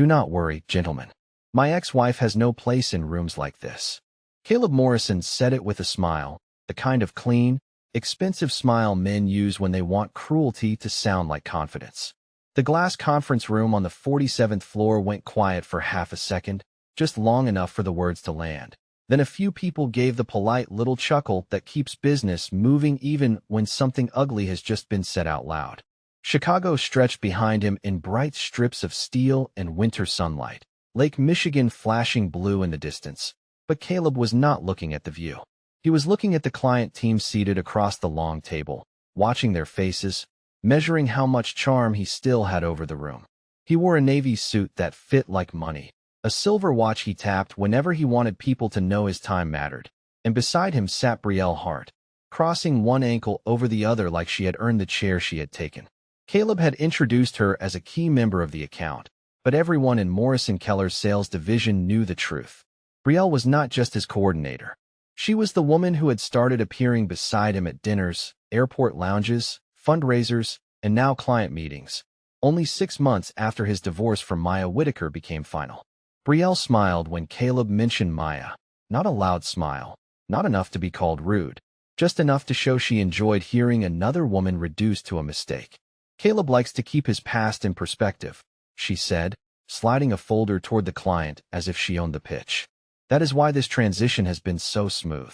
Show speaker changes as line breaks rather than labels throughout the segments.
Do not worry, gentlemen. My ex-wife has no place in rooms like this. Caleb Morrison said it with a smile, the kind of clean, expensive smile men use when they want cruelty to sound like confidence. The glass conference room on the 47th floor went quiet for half a second, just long enough for the words to land. Then a few people gave the polite little chuckle that keeps business moving even when something ugly has just been said out loud. Chicago stretched behind him in bright strips of steel and winter sunlight, Lake Michigan flashing blue in the distance. But Caleb was not looking at the view. He was looking at the client team seated across the long table, watching their faces, measuring how much charm he still had over the room. He wore a navy suit that fit like money, a silver watch he tapped whenever he wanted people to know his time mattered, and beside him sat Betrayal Hart, crossing one ankle over the other like she had earned the chair she had taken. Caleb had introduced her as a key member of the account, but everyone in Morrison Keller's sales division knew the truth. Betrayal was not just his coordinator. She was the woman who had started appearing beside him at dinners, airport lounges, fundraisers, and now client meetings, only 6 months after his divorce from Maya Whitaker became final. Betrayal smiled when Caleb mentioned Maya, not a loud smile, not enough to be called rude, just enough to show she enjoyed hearing another woman reduced to a mistake. Caleb likes to keep his past in perspective, she said, sliding a folder toward the client as if she owned the pitch. That is why this transition has been so smooth.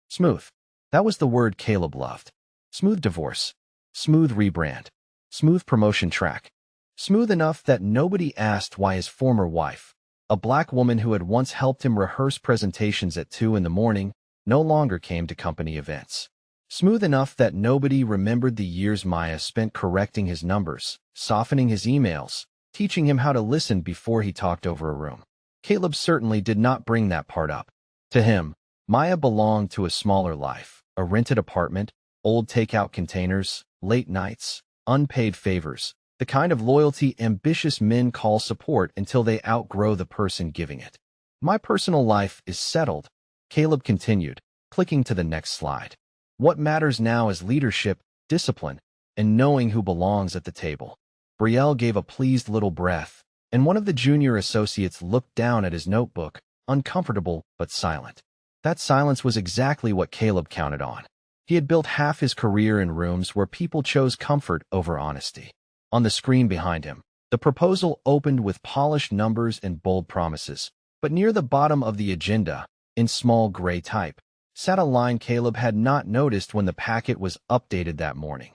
Smooth. That was the word Caleb loved. Smooth divorce. Smooth rebrand. Smooth promotion track. Smooth enough that nobody asked why his former wife, a black woman who had once helped him rehearse presentations at 2 in the morning, no longer came to company events. Smooth enough that nobody remembered the years Maya spent correcting his numbers, softening his emails, teaching him how to listen before he talked over a room. Caleb certainly did not bring that part up. To him, Maya belonged to a smaller life, a rented apartment, old takeout containers, late nights, unpaid favors, the kind of loyalty ambitious men call support until they outgrow the person giving it. My personal life is settled, Caleb continued, clicking to the next slide. What matters now is leadership, discipline, and knowing who belongs at the table. Betrayal gave a pleased little breath, and one of the junior associates looked down at his notebook, uncomfortable but silent. That silence was exactly what Caleb counted on. He had built half his career in rooms where people chose comfort over honesty. On the screen behind him, the proposal opened with polished numbers and bold promises, but near the bottom of the agenda, in small gray type, sat a line Caleb had not noticed when the packet was updated that morning.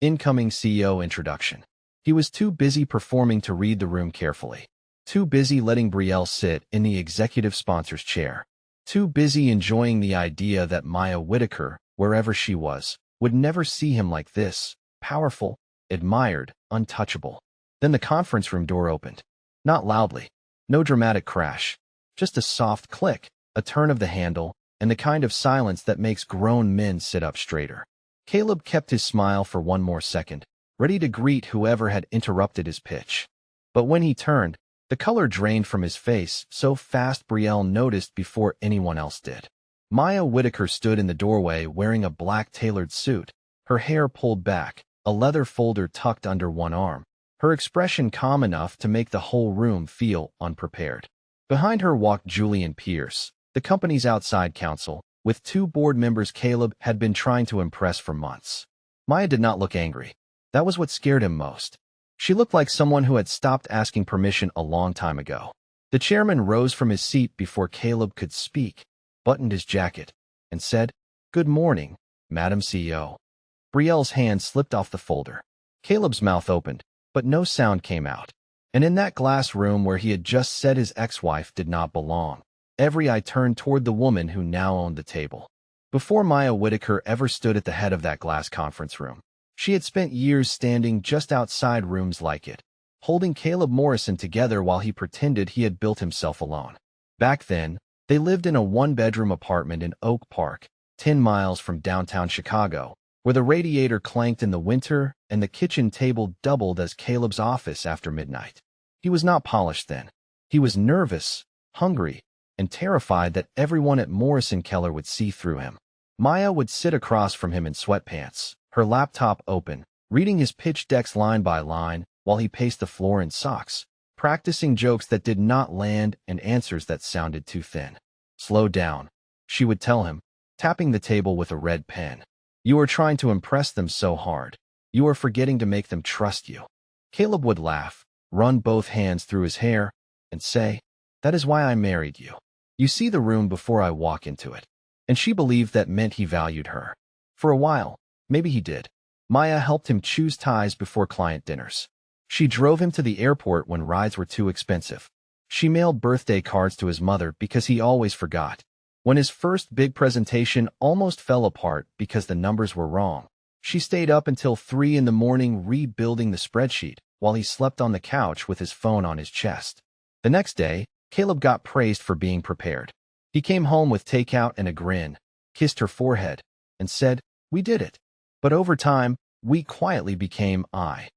Incoming CEO introduction. He was too busy performing to read the room carefully. Too busy letting Betrayal sit in the executive sponsor's chair. Too busy enjoying the idea that Maya Whitaker, wherever she was, would never see him like this, powerful, admired, untouchable. Then the conference room door opened. Not loudly. No dramatic crash. Just a soft click, a turn of the handle, and the kind of silence that makes grown men sit up straighter. Caleb kept his smile for one more second, ready to greet whoever had interrupted his pitch. But when he turned, the color drained from his face so fast Betrayal noticed before anyone else did. Maya Whitaker stood in the doorway wearing a black tailored suit, her hair pulled back, a leather folder tucked under one arm, her expression calm enough to make the whole room feel unprepared. Behind her walked Julian Pierce, the company's outside counsel, with 2 board members Caleb had been trying to impress for months. Maya did not look angry. That was what scared him most. She looked like someone who had stopped asking permission a long time ago. The chairman rose from his seat before Caleb could speak, buttoned his jacket, and said, "Good morning, Madam CEO." Betrayal's hand slipped off the folder. Caleb's mouth opened, but no sound came out. And in that glass room where he had just said his ex-wife did not belong, every eye turned toward the woman who now owned the table. Before Maya Whitaker ever stood at the head of that glass conference room, she had spent years standing just outside rooms like it, holding Caleb Morrison together while he pretended he had built himself alone. Back then, they lived in a 1-bedroom apartment in Oak Park, 10 miles from downtown Chicago, where the radiator clanked in the winter and the kitchen table doubled as Caleb's office after midnight. He was not polished then. He was nervous, hungry, and terrified that everyone at Morrison Keller would see through him. Maya would sit across from him in sweatpants, her laptop open, reading his pitch decks line by line while he paced the floor in socks, practicing jokes that did not land and answers that sounded too thin. "Slow down," she would tell him, tapping the table with a red pen. "You are trying to impress them so hard. You are forgetting to make them trust you." Caleb would laugh, run both hands through his hair, and say, "That is why I married you. You see the room before I walk into it." And she believed that meant he valued her. For a while, maybe he did. Maya helped him choose ties before client dinners. She drove him to the airport when rides were too expensive. She mailed birthday cards to his mother because he always forgot. When his first big presentation almost fell apart because the numbers were wrong, she stayed up until 3 in the morning rebuilding the spreadsheet while he slept on the couch with his phone on his chest. The next day, Caleb got praised for being prepared. He came home with takeout and a grin, kissed her forehead, and said, "We did it." But over time, we quietly became I.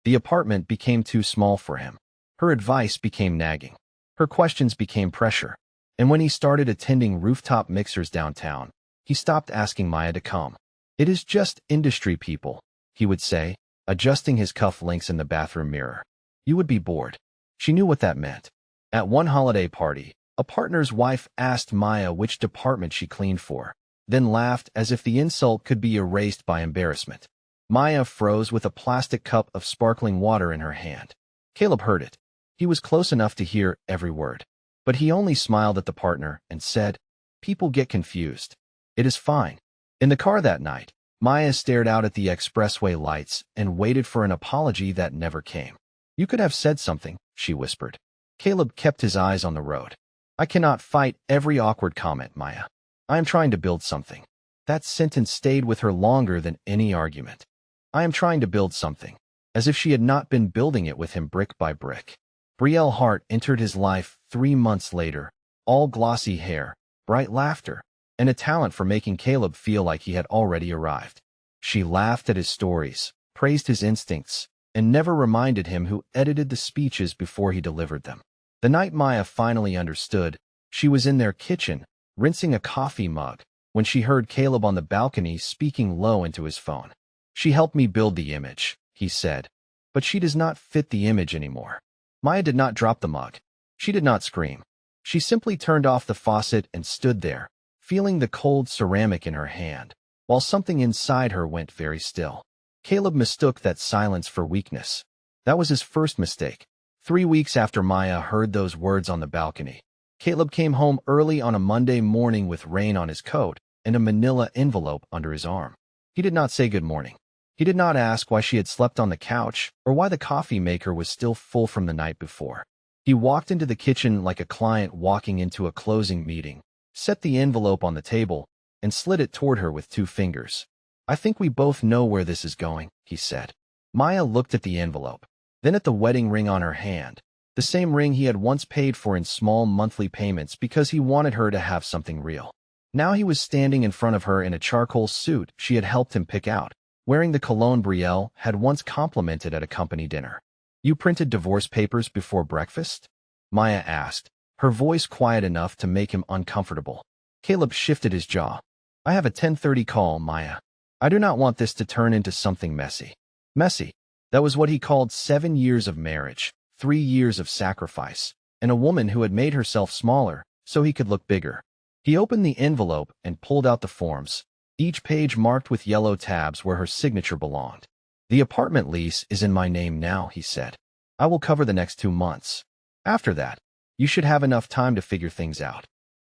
The apartment became too small for him. Her advice became nagging. Her questions became pressure. And when he started attending rooftop mixers downtown, he stopped asking Maya to come. "It is just industry people," he would say, adjusting his cuff links in the bathroom mirror. "You would be bored." She knew what that meant. At one holiday party, a partner's wife asked Maya which department she cleaned for, then laughed as if the insult could be erased by embarrassment. Maya froze with a plastic cup of sparkling water in her hand. Caleb heard it. He was close enough to hear every word. But he only smiled at the partner and said, "People get confused. It is fine." In the car that night, Maya stared out at the expressway lights and waited for an apology that never came. "You could have said something," she whispered. Caleb kept his eyes on the road. "I cannot fight every awkward comment, Maya. I am trying to build something." That sentence stayed with her longer than any argument. "I am trying to build something," as if she had not been building it with him brick by brick. Brielle Hart entered his life 3 months later, all glossy hair, bright laughter, and a talent for making Caleb feel like he had already arrived. She laughed at his stories, praised his instincts, and never reminded him who edited the speeches before he delivered them. The night Maya finally understood, she was in their kitchen, rinsing a coffee mug, when she heard Caleb on the balcony speaking low into his phone. "She helped me build the image," he said, "but she does not fit the image anymore." Maya did not drop the mug. She did not scream. She simply turned off the faucet and stood there, feeling the cold ceramic in her hand, while something inside her went very still. Caleb mistook that silence for weakness. That was his first mistake. 3 weeks after Maya heard those words on the balcony, Caleb came home early on a Monday morning with rain on his coat and a manila envelope under his arm. He did not say good morning. He did not ask why she had slept on the couch or why the coffee maker was still full from the night before. He walked into the kitchen like a client walking into a closing meeting, set the envelope on the table, and slid it toward her with 2 fingers. "I think we both know where this is going," he said. Maya looked at the envelope, then at the wedding ring on her hand, the same ring he had once paid for in small monthly payments because he wanted her to have something real. Now he was standing in front of her in a charcoal suit she had helped him pick out, wearing the cologne Brielle had once complimented at a company dinner. "You printed divorce papers before breakfast?" Maya asked, her voice quiet enough to make him uncomfortable. Caleb shifted his jaw. "I have a 10:30 call, Maya. I do not want this to turn into something messy." Messy. That was what he called 7 years of marriage, 3 years of sacrifice, and a woman who had made herself smaller so he could look bigger. He opened the envelope and pulled out the forms, each page marked with yellow tabs where her signature belonged. "The apartment lease is in my name now," he said. "I will cover the next 2 months. After that, you should have enough time to figure things out."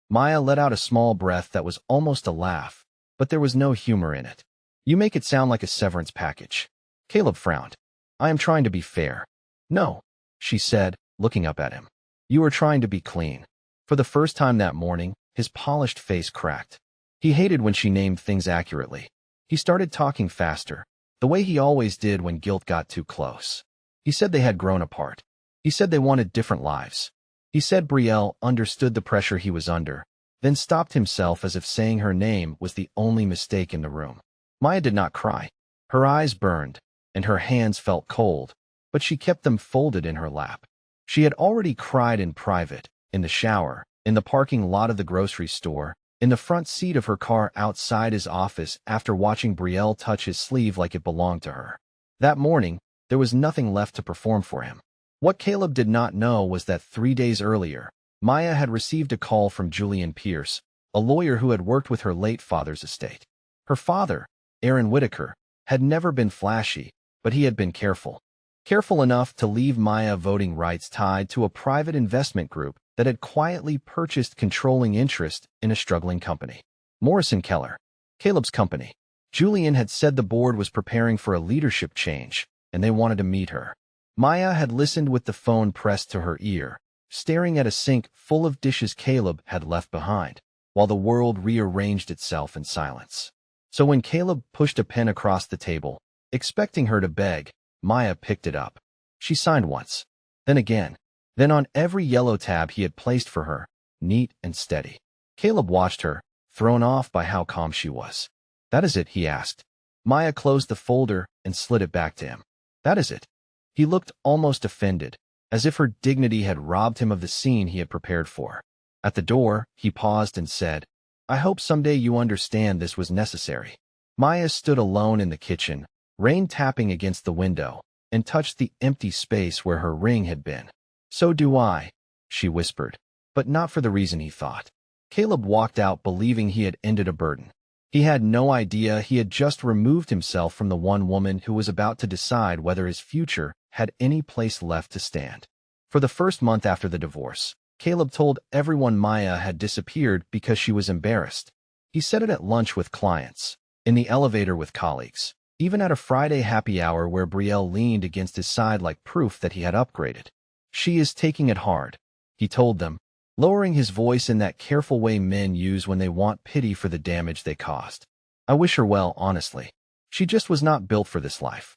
Maya let out a small breath that was almost a laugh, but there was no humor in it. "You make it sound like a severance package." Caleb frowned. "I am trying to be fair." "No," she said, looking up at him. "You are trying to be clean." For the first time that morning, his polished face cracked. He hated when she named things accurately. He started talking faster, the way he always did when guilt got too close. He said they had grown apart. He said they wanted different lives. He said Brielle understood the pressure he was under, then stopped himself as if saying her name was the only mistake in the room. Maya did not cry. Her eyes burned, and her hands felt cold, but she kept them folded in her lap. She had already cried in private, in the shower, in the parking lot of the grocery store, in the front seat of her car outside his office after watching Brielle touch his sleeve like it belonged to her. That morning, there was nothing left to perform for him. What Caleb did not know was that 3 days earlier, Maya had received a call from Julian Pierce, a lawyer who had worked with her late father's estate. Her father, Aaron Whitaker, had never been flashy, but he had been careful. Careful enough to leave Maya voting rights tied to a private investment group that had quietly purchased controlling interest in a struggling company. Morrison Keller, Caleb's company. Julian had said the board was preparing for a leadership change, and they wanted to meet her. Maya had listened with the phone pressed to her ear, staring at a sink full of dishes Caleb had left behind, while the world rearranged itself in silence. So when Caleb pushed a pen across the table, expecting her to beg, Maya picked it up. She signed once, then again, then on every yellow tab he had placed for her, neat and steady. Caleb watched her, thrown off by how calm she was. "That is it?" he asked. Maya closed the folder and slid it back to him. "That is it." He looked almost offended, as if her dignity had robbed him of the scene he had prepared for. At the door, he paused and said, "I hope someday you understand this was necessary." Maya stood alone in the kitchen, rain tapping against the window, and touched the empty space where her ring had been. "So do I," she whispered, but not for the reason he thought. Caleb walked out believing he had ended a burden. He had no idea he had just removed himself from the one woman who was about to decide whether his future had any place left to stand. For the first month after the divorce, Caleb told everyone Maya had disappeared because she was embarrassed. He said it at lunch with clients, in the elevator with colleagues, even at a Friday happy hour where Betrayal leaned against his side like proof that he had upgraded. "She is taking it hard," he told them, lowering his voice in that careful way men use when they want pity for the damage they caused. "I wish her well, honestly. She just was not built for this life."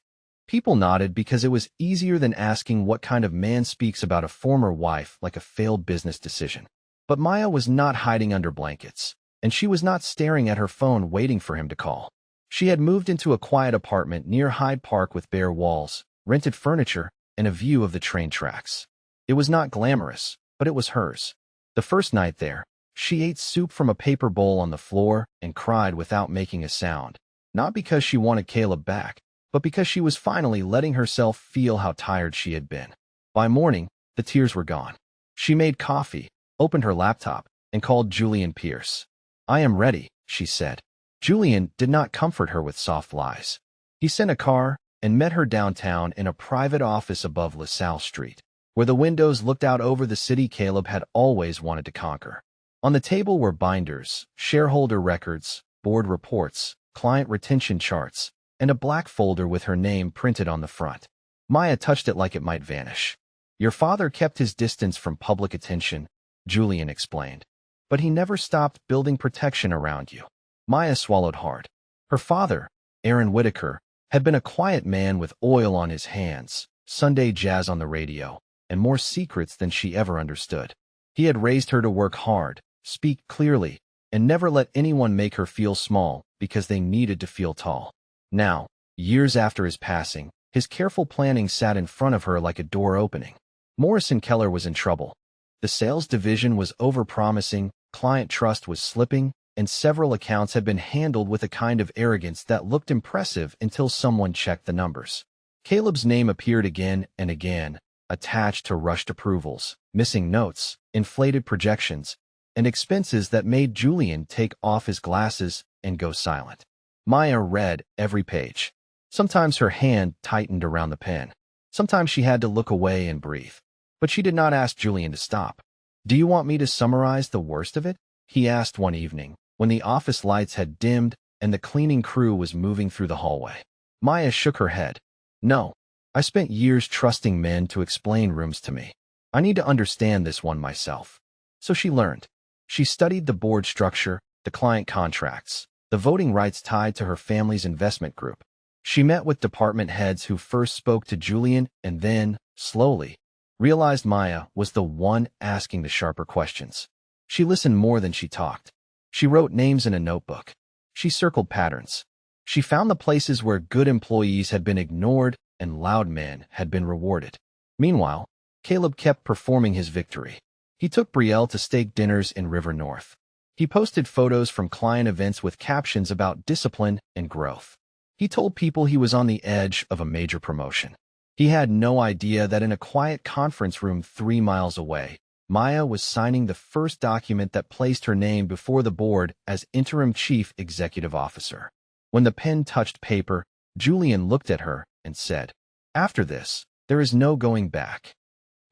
People nodded because it was easier than asking what kind of man speaks about a former wife like a failed business decision. But Maya was not hiding under blankets, and she was not staring at her phone waiting for him to call. She had moved into a quiet apartment near Hyde Park with bare walls, rented furniture, and a view of the train tracks. It was not glamorous, but it was hers. The first night there, she ate soup from a paper bowl on the floor and cried without making a sound, not because she wanted Caleb back, but because she was finally letting herself feel how tired she had been. By morning, the tears were gone. She made coffee, opened her laptop, and called Julian Pierce. "I am ready," she said. Julian did not comfort her with soft lies. He sent a car and met her downtown in a private office above LaSalle Street, where the windows looked out over the city Caleb had always wanted to conquer. On the table were binders, shareholder records, board reports, client retention charts, and a black folder with her name printed on the front. Maya touched it like it might vanish. "Your father kept his distance from public attention," Julian explained, "but he never stopped building protection around you." Maya swallowed hard. Her father, Aaron Whitaker, had been a quiet man with oil on his hands, Sunday jazz on the radio, and more secrets than she ever understood. He had raised her to work hard, speak clearly, and never let anyone make her feel small because they needed to feel tall. Now, years after his passing, his careful planning sat in front of her like a door opening. Morrison Keller was in trouble. The sales division was overpromising, client trust was slipping, and several accounts had been handled with a kind of arrogance that looked impressive until someone checked the numbers. Caleb's name appeared again and again, attached to rushed approvals, missing notes, inflated projections, and expenses that made Julian take off his glasses and go silent. Maya read every page. Sometimes her hand tightened around the pen. Sometimes she had to look away and breathe. But she did not ask Julian to stop. "Do you want me to summarize the worst of it?" he asked one evening, when the office lights had dimmed and the cleaning crew was moving through the hallway. Maya shook her head. "No. I spent years trusting men to explain rooms to me. I need to understand this one myself." So she learned. She studied the board structure, the client contracts, the voting rights tied to her family's investment group. She met with department heads who first spoke to Julian and then, slowly, realized Maya was the one asking the sharper questions. She listened more than she talked. She wrote names in a notebook. She circled patterns. She found the places where good employees had been ignored and loud men had been rewarded. Meanwhile, Caleb kept performing his victory. He took Betrayal to steak dinners in River North. He posted photos from client events with captions about discipline and growth. He told people he was on the edge of a major promotion. He had no idea that in a quiet conference room 3 miles away, Maya was signing the first document that placed her name before the board as interim chief executive officer. When the pen touched paper, Julian looked at her and said, "After this, there is no going back."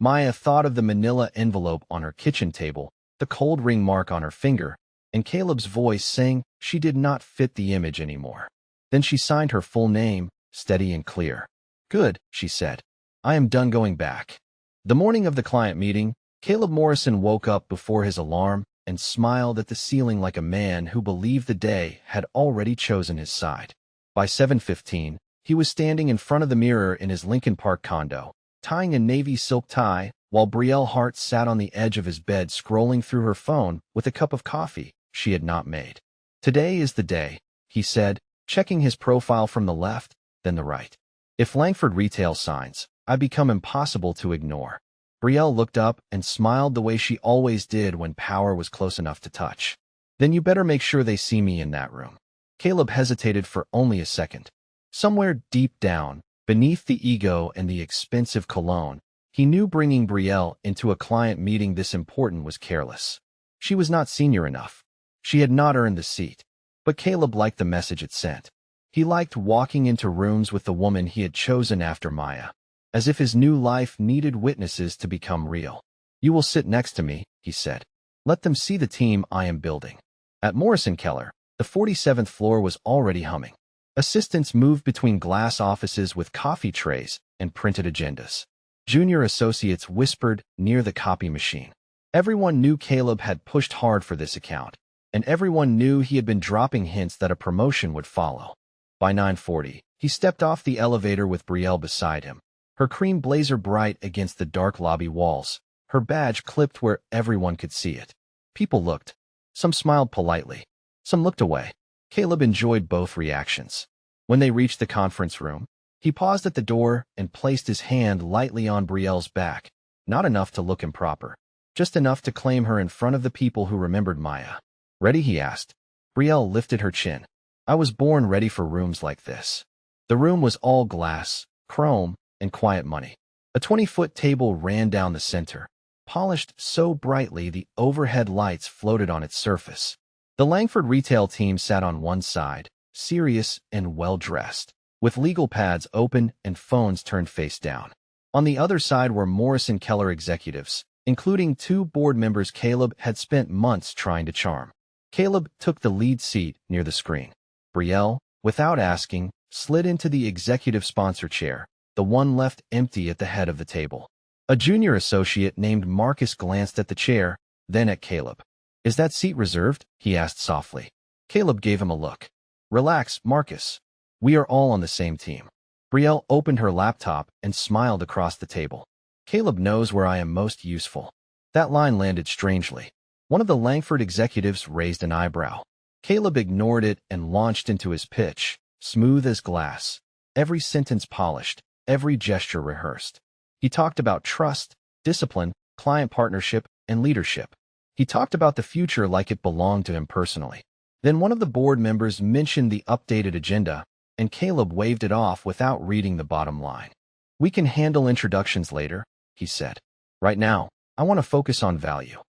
Maya thought of the manila envelope on her kitchen table, the cold ring mark on her finger, and Caleb's voice saying she did not fit the image anymore. Then she signed her full name, steady and clear. "Good," she said. "I am done going back." The morning of the client meeting, Caleb Morrison woke up before his alarm and smiled at the ceiling like a man who believed the day had already chosen his side. By 7:15, he was standing in front of the mirror in his Lincoln Park condo, tying a navy silk tie, while Brielle Hart sat on the edge of his bed scrolling through her phone with a cup of coffee she had not made. "Today is the day," he said, checking his profile from the left, then the right. "If Langford Retail signs, I become impossible to ignore." Brielle looked up and smiled the way she always did when power was close enough to touch. "Then you better make sure they see me in that room." Caleb hesitated for only a second. Somewhere deep down, beneath the ego and the expensive cologne, he knew bringing Brielle into a client meeting this important was careless. She was not senior enough. She had not earned the seat. But Caleb liked the message it sent. He liked walking into rooms with the woman he had chosen after Maya, as if his new life needed witnesses to become real. "You will sit next to me," he said. "Let them see the team I am building." At Morrison Keller, the 47th floor was already humming. Assistants moved between glass offices with coffee trays and printed agendas. Junior associates whispered near the copy machine. Everyone knew Caleb had pushed hard for this account, and everyone knew he had been dropping hints that a promotion would follow. By 9:40, he stepped off the elevator with Brielle beside him, her cream blazer bright against the dark lobby walls, her badge clipped where everyone could see it. People looked. Some smiled politely. Some looked away. Caleb enjoyed both reactions. When they reached the conference room, he paused at the door and placed his hand lightly on Brielle's back, not enough to look improper, just enough to claim her in front of the people who remembered Maya. "Ready?" he asked. Brielle lifted her chin. "I was born ready for rooms like this." The room was all glass, chrome, and quiet money. A 20-foot table ran down the center, polished so brightly the overhead lights floated on its surface. The Langford retail team sat on one side, serious and well-dressed, with legal pads open and phones turned face down. On the other side were Morrison Keller executives, including 2 board members Caleb had spent months trying to charm. Caleb took the lead seat near the screen. Brielle, without asking, slid into the executive sponsor chair, the one left empty at the head of the table. A junior associate named Marcus glanced at the chair, then at Caleb. "Is that seat reserved?" he asked softly. Caleb gave him a look. "Relax, Marcus. We are all on the same team." Brielle opened her laptop and smiled across the table. "Caleb knows where I am most useful." That line landed strangely. One of the Langford executives raised an eyebrow. Caleb ignored it and launched into his pitch, smooth as glass, every sentence polished, every gesture rehearsed. He talked about trust, discipline, client partnership, and leadership. He talked about the future like it belonged to him personally. Then one of the board members mentioned the updated agenda, and Caleb waved it off without reading the bottom line. "We can handle introductions later," he said. "Right now, I want to focus on value."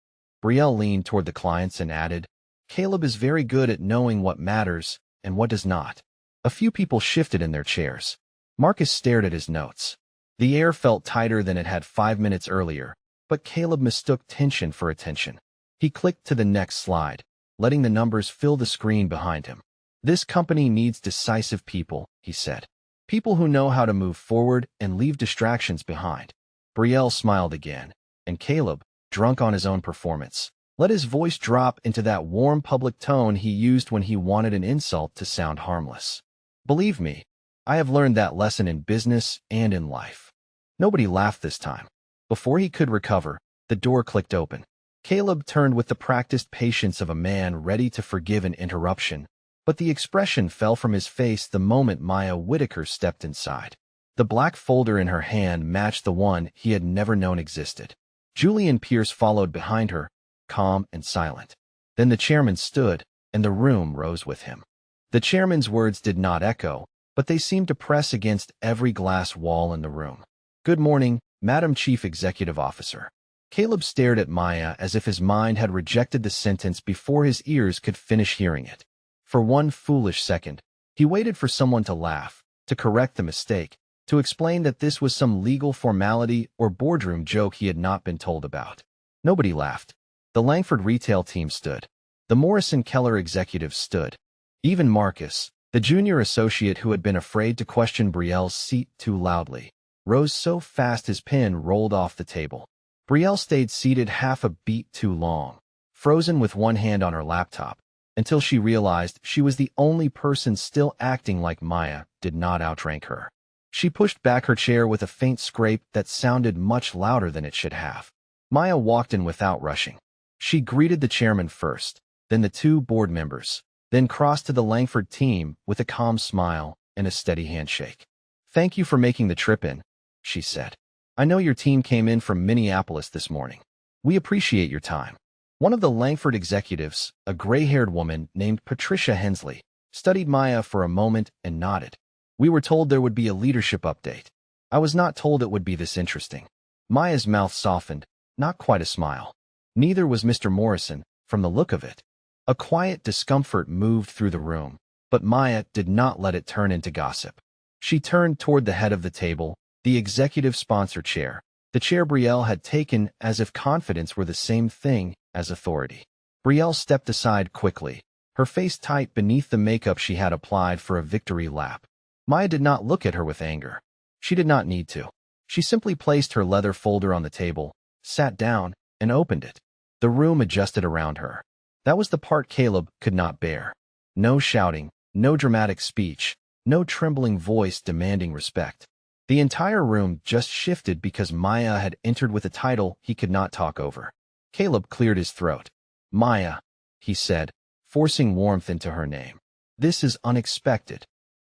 Brielle leaned toward the clients and added, "Caleb is very good at knowing what matters and what does not." A few people shifted in their chairs. Marcus stared at his notes. The air felt tighter than it had 5 minutes earlier, but Caleb mistook tension for attention. He clicked to the next slide, letting the numbers fill the screen behind him. "This company needs decisive people," he said. "People who know how to move forward and leave distractions behind." Brielle smiled again, and Caleb, drunk on his own performance, let his voice drop into that warm public tone he used when he wanted an insult to sound harmless. "Believe me, I have learned that lesson in business and in life." Nobody laughed this time. Before he could recover, the door clicked open. Caleb turned with the practiced patience of a man ready to forgive an interruption, but the expression fell from his face the moment Maya Whitaker stepped inside. The black folder in her hand matched the one he had never known existed. Julian Pierce followed behind her, calm and silent. Then the chairman stood, and the room rose with him. The chairman's words did not echo, but they seemed to press against every glass wall in the room. "Good morning, Madam Chief Executive Officer." Caleb stared at Maya as if his mind had rejected the sentence before his ears could finish hearing it. For one foolish second, he waited for someone to laugh, to correct the mistake, to explain that this was some legal formality or boardroom joke he had not been told about. Nobody laughed. The Langford retail team stood. The Morrison Keller executives stood. Even Marcus, the junior associate who had been afraid to question Brielle's seat too loudly, rose so fast his pen rolled off the table. Brielle stayed seated half a beat too long, frozen with one hand on her laptop, until she realized she was the only person still acting like Maya did not outrank her. She pushed back her chair with a faint scrape that sounded much louder than it should have. Maya walked in without rushing. She greeted the chairman first, then the two board members, then crossed to the Langford team with a calm smile and a steady handshake. "Thank you for making the trip in," she said. "I know your team came in from Minneapolis this morning. We appreciate your time." One of the Langford executives, a gray-haired woman named Patricia Hensley, studied Maya for a moment and nodded. "We were told there would be a leadership update. I was not told it would be this interesting." Maya's mouth softened, not quite a smile. Neither was Mr. Morrison, from the look of it. A quiet discomfort moved through the room, but Maya did not let it turn into gossip. She turned toward the head of the table, the executive sponsor chair, the chair Brielle had taken as if confidence were the same thing as authority. Brielle stepped aside quickly, her face tight beneath the makeup she had applied for a victory lap. Maya did not look at her with anger. She did not need to. She simply placed her leather folder on the table, sat down, and opened it. The room adjusted around her. That was the part Caleb could not bear. No shouting, no dramatic speech, no trembling voice demanding respect. The entire room just shifted because Maya had entered with a title he could not talk over. Caleb cleared his throat. "Maya," he said, forcing warmth into her name. "This is unexpected."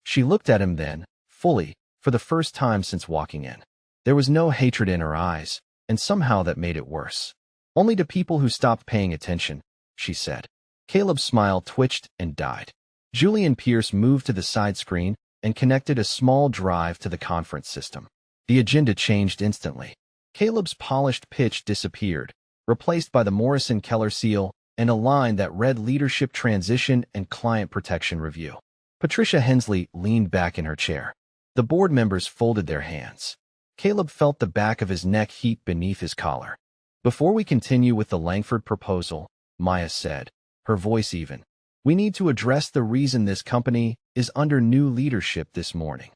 She looked at him then, fully, for the first time since walking in. There was no hatred in her eyes, and somehow that made it worse. "Only to people who stopped paying attention," she said. Caleb's smile twitched and died. Julian Pierce moved to the side screen and connected a small drive to the conference system. The agenda changed instantly. Caleb's polished pitch disappeared, replaced by the Morrison Keller seal and a line that read Leadership Transition and Client Protection Review. Patricia Hensley leaned back in her chair. The board members folded their hands. Caleb felt the back of his neck heat beneath his collar. "Before we continue with the Langford proposal," Maya said, her voice even, "we need to address the reason this company is under new leadership this morning."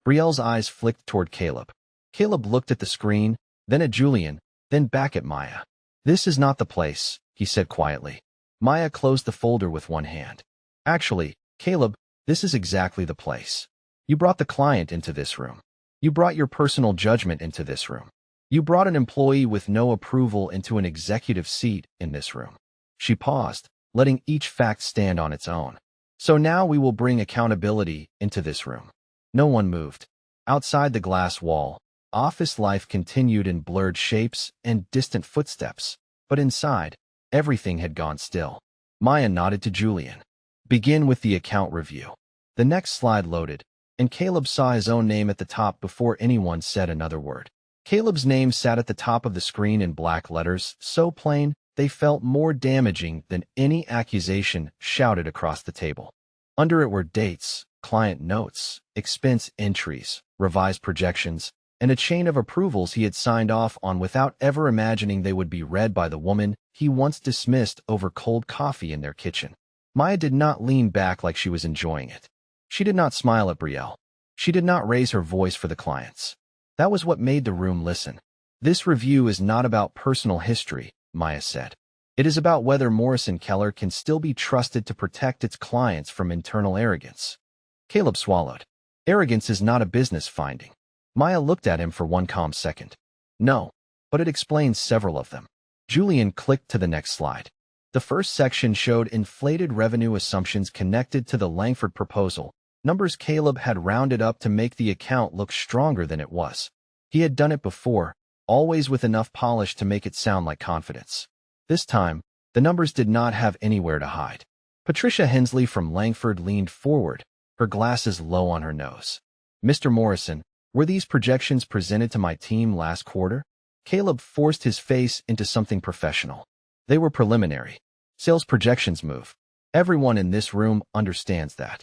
Brielle's eyes flicked toward Caleb. Caleb looked at the screen, then at Julian, then back at Maya. "This is not the place," he said quietly. Maya closed the folder with one hand. "Actually, Caleb, this is exactly the place. You brought the client into this room. You brought your personal judgment into this room. You brought an employee with no approval into an executive seat in this room." She paused, letting each fact stand on its own. "So now we will bring accountability into this room." No one moved. Outside the glass wall, office life continued in blurred shapes and distant footsteps, but inside, everything had gone still. Maya nodded to Julian. "Begin with the account review." The next slide loaded, and Caleb saw his own name at the top before anyone said another word. Caleb's name sat at the top of the screen in black letters, so plain they felt more damaging than any accusation shouted across the table. Under it were dates, client notes, expense entries, revised projections, and a chain of approvals he had signed off on without ever imagining they would be read by the woman he once dismissed over cold coffee in their kitchen. Maya did not lean back like she was enjoying it. She did not smile at Brielle. She did not raise her voice for the clients. That was what made the room listen. "This review is not about personal history," Maya said. "It is about whether Morrison Keller can still be trusted to protect its clients from internal arrogance." Caleb swallowed. "Arrogance is not a business finding." Maya looked at him for one calm second. "No, but it explains several of them." Julian clicked to the next slide. The first section showed inflated revenue assumptions connected to the Langford proposal, numbers Caleb had rounded up to make the account look stronger than it was. He had done it before, always with enough polish to make it sound like confidence. This time, the numbers did not have anywhere to hide. Patricia Hensley from Langford leaned forward, her glasses low on her nose. Mr. Morrison, were these projections presented to my team last quarter? Caleb forced his face into something professional. They were preliminary. Sales projections move. Everyone in this room understands that.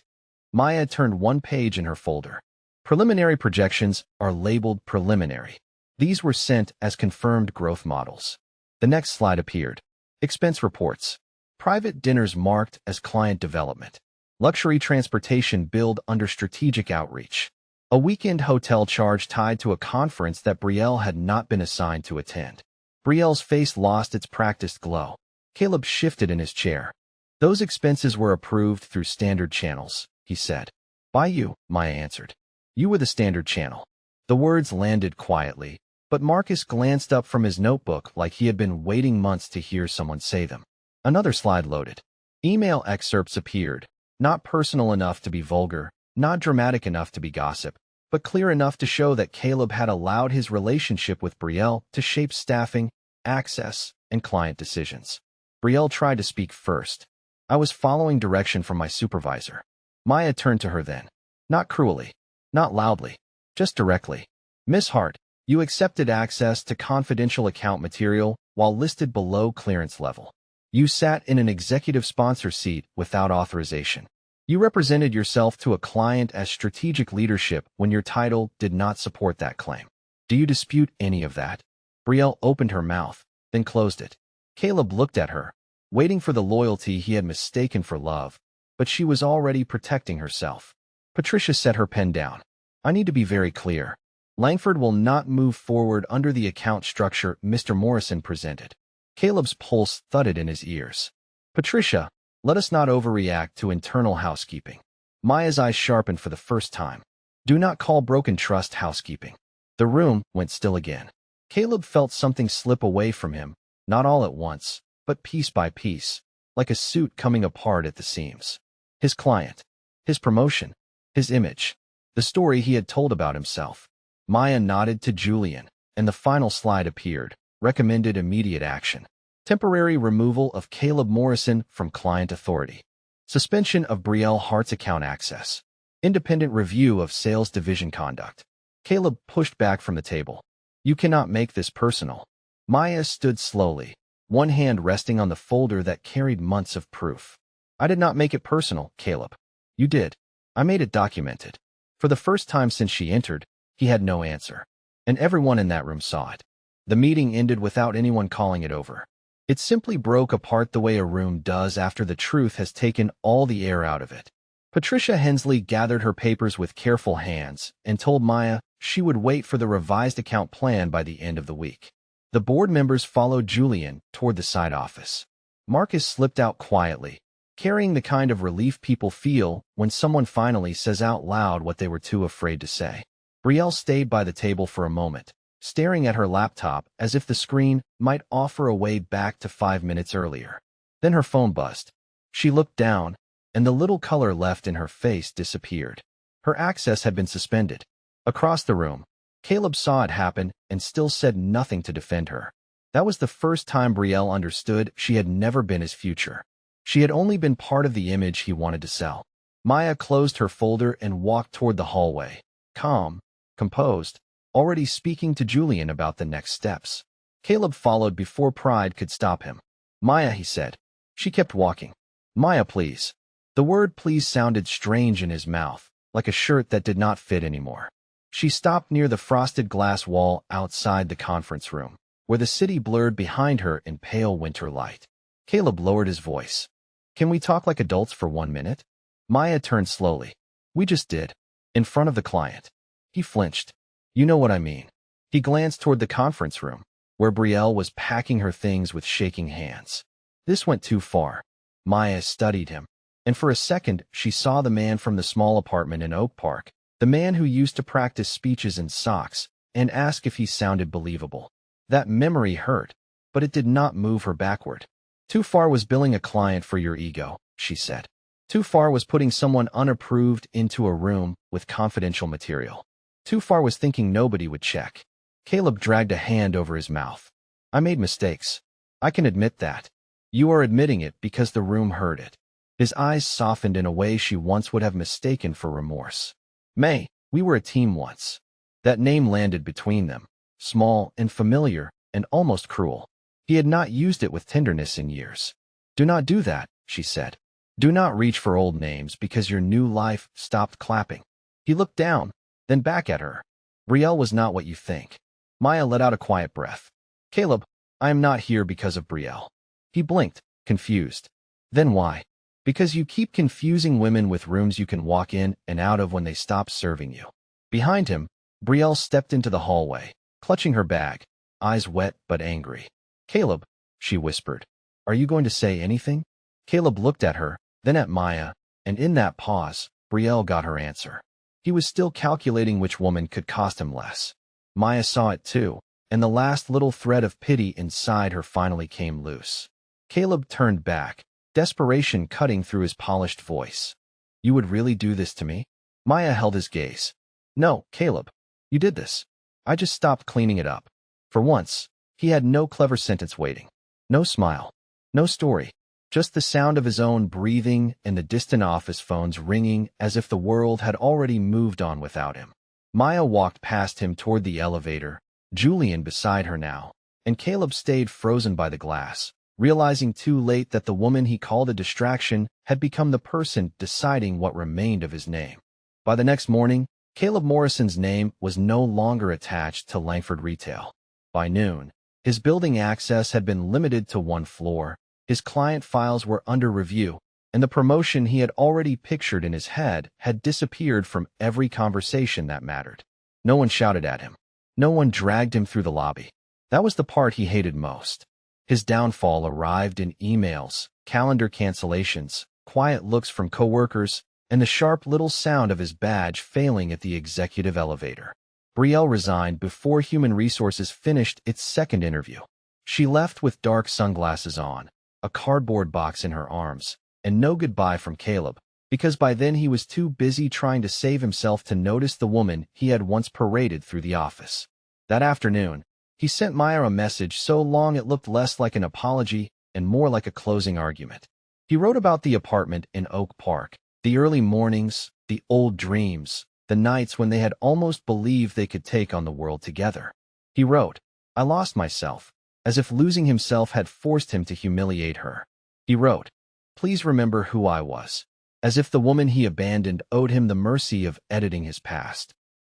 Maya turned one page in her folder. Preliminary projections are labeled preliminary. These were sent as confirmed growth models. The next slide appeared. Expense reports. Private dinners marked as client development. Luxury transportation billed under strategic outreach. A weekend hotel charge tied to a conference that Betrayal had not been assigned to attend. Betrayal's face lost its practiced glow. Caleb shifted in his chair. Those expenses were approved through standard channels, he said. By you, Maya answered. You were the standard channel. The words landed quietly, but Marcus glanced up from his notebook like he had been waiting months to hear someone say them. Another slide loaded. Email excerpts appeared, not personal enough to be vulgar, not dramatic enough to be gossip, but clear enough to show that Caleb had allowed his relationship with Betrayal to shape staffing, access, and client decisions. Betrayal tried to speak first. I was following direction from my supervisor. Maya turned to her then. Not cruelly, not loudly, just directly. Miss Hart, you accepted access to confidential account material while listed below clearance level. You sat in an executive sponsor seat without authorization. You represented yourself to a client as strategic leadership when your title did not support that claim. Do you dispute any of that? Betrayal opened her mouth, then closed it. Caleb looked at her, waiting for the loyalty he had mistaken for love, but she was already protecting herself. Patricia set her pen down. I need to be very clear. Langford will not move forward under the account structure Mr. Morrison presented. Caleb's pulse thudded in his ears. Patricia, let us not overreact to internal housekeeping. Maya's eyes sharpened for the first time. Do not call broken trust housekeeping. The room went still again. Caleb felt something slip away from him, not all at once, but piece by piece, like a suit coming apart at the seams. His client, his promotion, his image, the story he had told about himself. Maya nodded to Julian, and the final slide appeared. Recommended immediate action. Temporary removal of Caleb Morrison from client authority. Suspension of Betrayal Hart's account access. Independent review of sales division conduct. Caleb pushed back from the table. You cannot make this personal. Maya stood slowly, one hand resting on the folder that carried months of proof. I did not make it personal, Caleb. You did. I made it documented. For the first time since she entered, he had no answer. And everyone in that room saw it. The meeting ended without anyone calling it over. It simply broke apart the way a room does after the truth has taken all the air out of it. Patricia Hensley gathered her papers with careful hands and told Maya she would wait for the revised account plan by the end of the week. The board members followed Julian toward the side office. Marcus slipped out quietly, carrying the kind of relief people feel when someone finally says out loud what they were too afraid to say. Betrayal stayed by the table for a moment, staring at her laptop as if the screen might offer a way back to 5 minutes earlier. Then her phone buzzed. She looked down, and the little color left in her face disappeared. Her access had been suspended. Across the room, Caleb saw it happen and still said nothing to defend her. That was the first time Betrayal understood she had never been his future. She had only been part of the image he wanted to sell. Maya closed her folder and walked toward the hallway, calm, composed, already speaking to Julian about the next steps. Caleb followed before pride could stop him. Maya, he said. She kept walking. Maya, please. The word please sounded strange in his mouth, like a shirt that did not fit anymore. She stopped near the frosted glass wall outside the conference room, where the city blurred behind her in pale winter light. Caleb lowered his voice. Can we talk like adults for 1 minute? Maya turned slowly. We just did. In front of the client. He flinched. You know what I mean. He glanced toward the conference room, where Betrayal was packing her things with shaking hands. This went too far. Maya studied him, and for a second she saw the man from the small apartment in Oak Park, the man who used to practice speeches in socks and ask if he sounded believable. That memory hurt, but it did not move her backward. Too far was billing a client for your ego, she said. Too far was putting someone unapproved into a room with confidential material. Too far was thinking nobody would check. Caleb dragged a hand over his mouth. I made mistakes. I can admit that. You are admitting it because the room heard it. His eyes softened in a way she once would have mistaken for remorse. May, we were a team once. That name landed between them, small and familiar and almost cruel. He had not used it with tenderness in years. Do not do that, she said. Do not reach for old names because your new life stopped clapping. He looked down, then back at her. Brielle was not what you think. Maya let out a quiet breath. Caleb, I am not here because of Brielle. He blinked, confused. Then why? Because you keep confusing women with rooms you can walk in and out of when they stop serving you. Behind him, Brielle stepped into the hallway, clutching her bag, eyes wet but angry. Caleb, she whispered, are you going to say anything? Caleb looked at her, then at Maya, and in that pause, Brielle got her answer. He was still calculating which woman could cost him less. Maya saw it too, and the last little thread of pity inside her finally came loose. Caleb turned back, desperation cutting through his polished voice. You would really do this to me? Maya held his gaze. No, Caleb. You did this. I just stopped cleaning it up. For once, he had no clever sentence waiting. No smile. No story. Just the sound of his own breathing and the distant office phones ringing as if the world had already moved on without him. Maya walked past him toward the elevator, Julian beside her now, and Caleb stayed frozen by the glass, realizing too late that the woman he called a distraction had become the person deciding what remained of his name. By the next morning, Caleb Morrison's name was no longer attached to Langford Retail. By noon, his building access had been limited to one floor, his client files were under review, and the promotion he had already pictured in his head had disappeared from every conversation that mattered. No one shouted at him. No one dragged him through the lobby. That was the part he hated most. His downfall arrived in emails, calendar cancellations, quiet looks from coworkers, and the sharp little sound of his badge failing at the executive elevator. Brielle resigned before Human Resources finished its second interview. She left with dark sunglasses on, a cardboard box in her arms, and no goodbye from Caleb, because by then he was too busy trying to save himself to notice the woman he had once paraded through the office. That afternoon, he sent Maya a message so long it looked less like an apology and more like a closing argument. He wrote about the apartment in Oak Park, the early mornings, the old dreams, the nights when they had almost believed they could take on the world together. He wrote, I lost myself, as if losing himself had forced him to humiliate her. He wrote, please remember who I was, as if the woman he abandoned owed him the mercy of editing his past.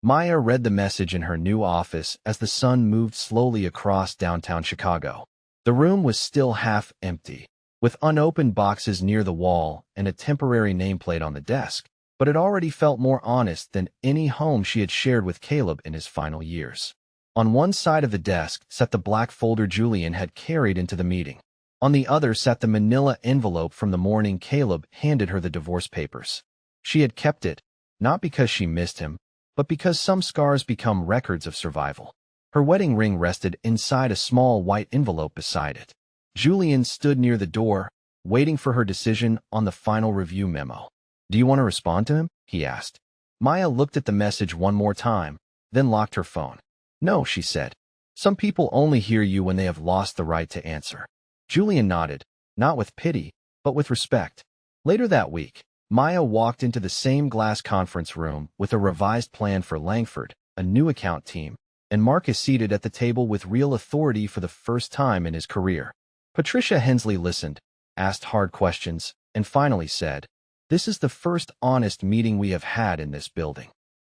Maya read the message in her new office as the sun moved slowly across downtown Chicago. The room was still half empty, with unopened boxes near the wall and a temporary nameplate on the desk, but it already felt more honest than any home she had shared with Caleb in his final years. On one side of the desk sat the black folder Julian had carried into the meeting. On the other sat the manila envelope from the morning Caleb handed her the divorce papers. She had kept it, not because she missed him, but because some scars become records of survival. Her wedding ring rested inside a small white envelope beside it. Julian stood near the door, waiting for her decision on the final review memo. Do you want to respond to him? He asked. Maya looked at the message one more time, then locked her phone. No, she said. Some people only hear you when they have lost the right to answer. Julian nodded, not with pity, but with respect. Later that week, Maya walked into the same glass conference room with a revised plan for Langford, a new account team, and Marcus seated at the table with real authority for the first time in his career. Patricia Hensley listened, asked hard questions, and finally said, This is the first honest meeting we have had in this building.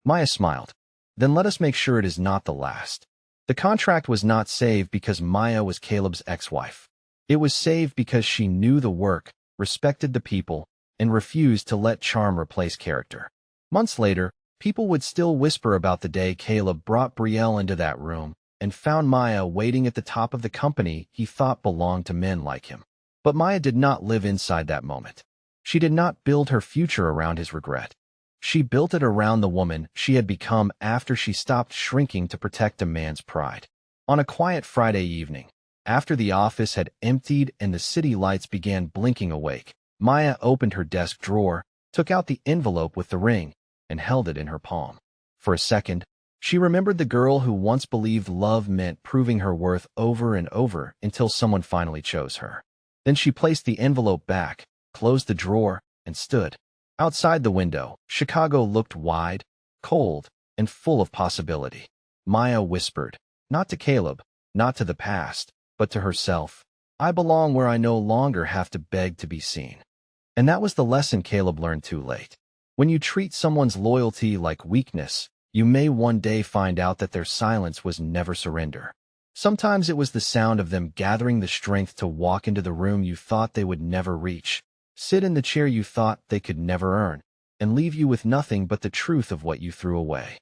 Maya smiled. Then let us make sure it is not the last. The contract was not saved because Maya was Caleb's ex-wife. It was saved because she knew the work, respected the people, and refused to let charm replace character. Months later, people would still whisper about the day Caleb brought Brielle into that room and found Maya waiting at the top of the company he thought belonged to men like him. But Maya did not live inside that moment. She did not build her future around his regret. She built it around the woman she had become after she stopped shrinking to protect a man's pride. On a quiet Friday evening, after the office had emptied and the city lights began blinking awake, Maya opened her desk drawer, took out the envelope with the ring, and held it in her palm. For a second, she remembered the girl who once believed love meant proving her worth over and over until someone finally chose her. Then she placed the envelope back, closed the drawer, and stood. Outside the window, Chicago looked wide, cold, and full of possibility. Maya whispered, not to Caleb, not to the past, but to herself, I belong where I no longer have to beg to be seen. And that was the lesson Caleb learned too late. When you treat someone's loyalty like weakness, you may one day find out that their silence was never surrender. Sometimes it was the sound of them gathering the strength to walk into the room you thought they would never reach, sit in the chair you thought they could never earn, and leave you with nothing but the truth of what you threw away.